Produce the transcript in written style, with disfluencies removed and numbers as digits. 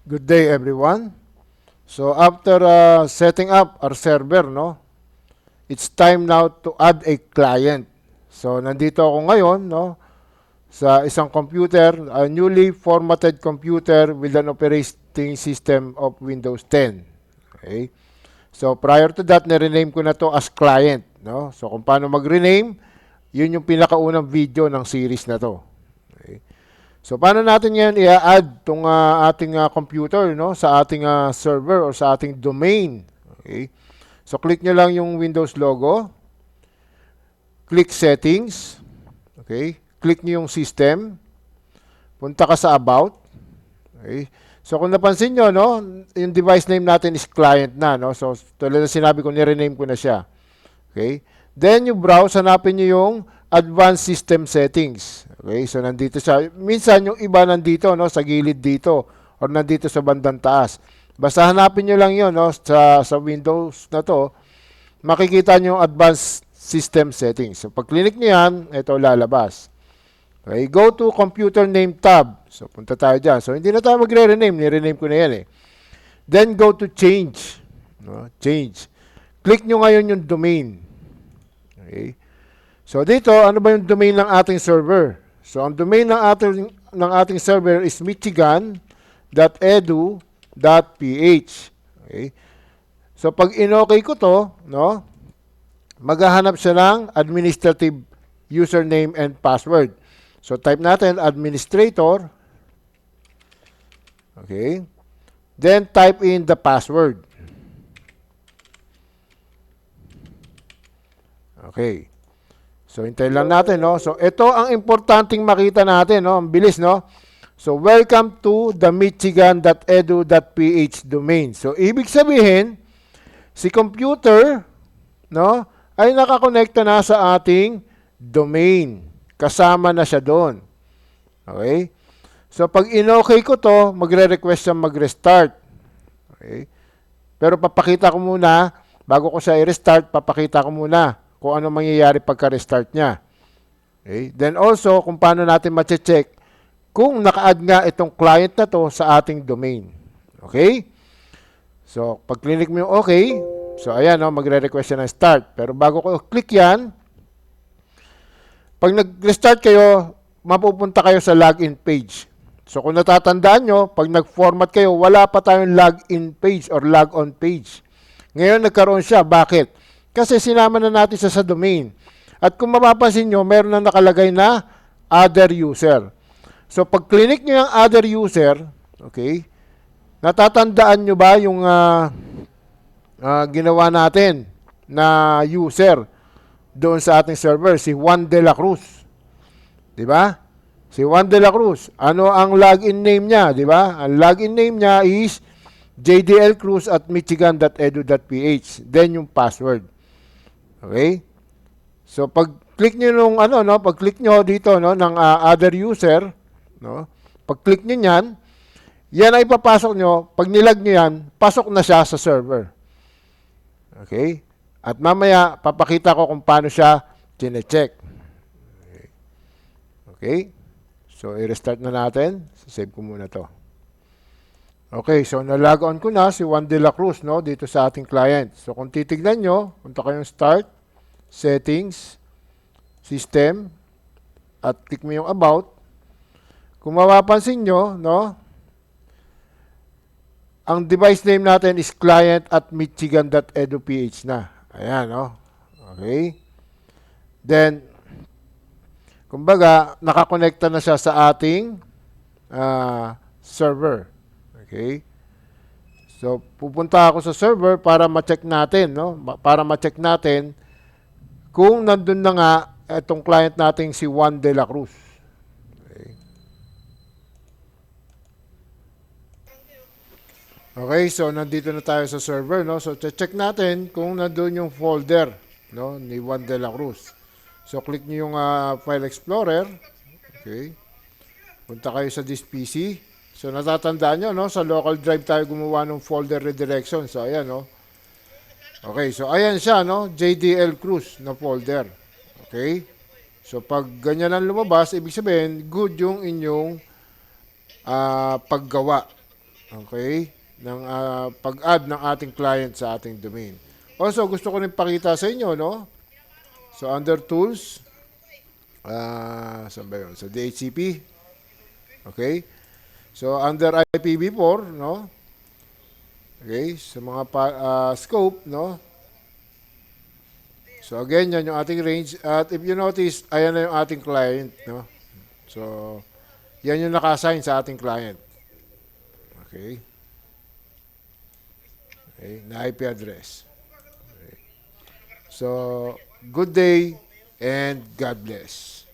Good day everyone. So after setting up our server, no, it's time now to add a client. So nandito ako ngayon, no, sa isang computer, a newly formatted computer with an operating system of Windows 10. Okay? So prior to that, nirename ko na to as client, no? So kung paano mag-rename, yun yung pinakaunang video ng series na to. Okay? So paano natin ngayon i-add tong ating computer, no, sa ating server or sa ating domain. Okay? So click nyo lang yung Windows logo, click settings, okay? Click nyo yung system, punta ka sa about. Okay? So kung napansin nyo, no, yung device name natin is client na, no? So tulad na sinabi ko, ni-rename ko na siya. Okay? Then you browse, hanapin nyo yung advanced system settings. Okay? So nandito siya. Minsan yung iba nandito, no, sa gilid dito or nandito sa bandang taas. Basta hanapin nyo lang yun, no, sa Windows na to. Makikita nyo yung advanced system settings. So pag click nyo yan, ito lalabas. Okay? Go to computer name tab. So punta tayo dyan. So hindi na tayo magre-rename. Ni-rename ko na yan eh. Then go to change. No? Change. Click nyo ngayon yung domain. Okay? So dito, ano ba yung domain ng ating server? So ang domain ng ating server is michigan.edu.ph. Okay? So pag in-okay ko to, no, maghahanap siya ng administrative username and password. So type natin administrator. Okay? Then type in the password. Okay. So, hintayin lang natin, no? So, ito ang importanteng makita natin, no? Ang bilis, no? So, welcome to the michigan.edu.ph domain. So, ibig sabihin, si computer, no, ay nakakonekta na sa ating domain. Kasama na siya doon. Okay? So, pag in-okay ko to, magre-request siya mag-restart. Okay? Pero papakita ko muna, bago ko siya i-restart, papakita ko muna kung ano mangyayari pagka-restart niya. Okay? Then also, kung paano natin ma-check kung naka-add nga itong client na to sa ating domain. Okay? So, pag click mo yung okay, so ayan, no, magre-request siya ng start. Pero bago ko click yan, pag nag-restart kayo, mapupunta kayo sa login page. So, kung natatandaan nyo, pag nag-format kayo, wala pa tayong login page or log-on page. Ngayon, nagkaroon siya. Bakit? Kasi sinama na natin siya sa domain. At kung mapapansin nyo, meron na nakalagay na other user. So, pag click nyo yung other user, okay, natatandaan nyo ba yung ginawa natin na user doon sa ating server, si Juan de la Cruz. Diba? Si Juan de la Cruz. Ano ang login name niya? Diba? Ang login name niya is jdlcruz@michigan.edu.ph. Then yung password. Okay? So pag click niyo nung pag click niyo dito, no, ng other user, no? Pag click niyo niyan, yan ay papasok niyo. Pag nilag niyo yan, pasok na siya sa server. Okay? At mamaya papakita ko kung paano siya chine-check. Okay? Okay? So i-restart na natin. Save ko muna 'to. Okay, so na-log on ko na si Juan de la Cruz, no, dito sa ating client. So kung titignan nyo, punta kayong start, settings, system, at click mo yung about. Kung mapapansin nyo, no, ang device name natin is client@michigan.edu.ph na. Ayan, no. Okay. Then, kumbaga, nakakonekta na siya sa ating server. Okay? So, pupunta ako sa server para ma-check natin, no? Para ma-check natin kung nandun na nga itong client nating si Juan de la Cruz. Okay? Okay, so nandito na tayo sa server, no? So, check natin kung nandun yung folder, no, ni Juan de la Cruz. So, click niyo yung File Explorer. Okay? Punta kayo sa this PC. So, natatandaan nyo, no? Sa local drive tayo gumawa ng folder redirection. So, ayan, no? Okay, so ayan siya, no? JDL Cruz na folder. Okay? So, pag ganyan ang lumabas, ibig sabihin, good yung inyong paggawa. Okay? Ng pag-add ng ating client sa ating domain. Also, gusto ko rin pakita sa inyo, no? So, under tools, saan ba yun? Sa DHCP. Okay? So, under IPv4, no? Okay? Sa mga scope, no? So, again, yan yung ating range. At if you notice, ayan na yung ating client, no? So, yan yung naka-assign sa ating client. Okay? Okay? Na IP address. So, good day and God bless.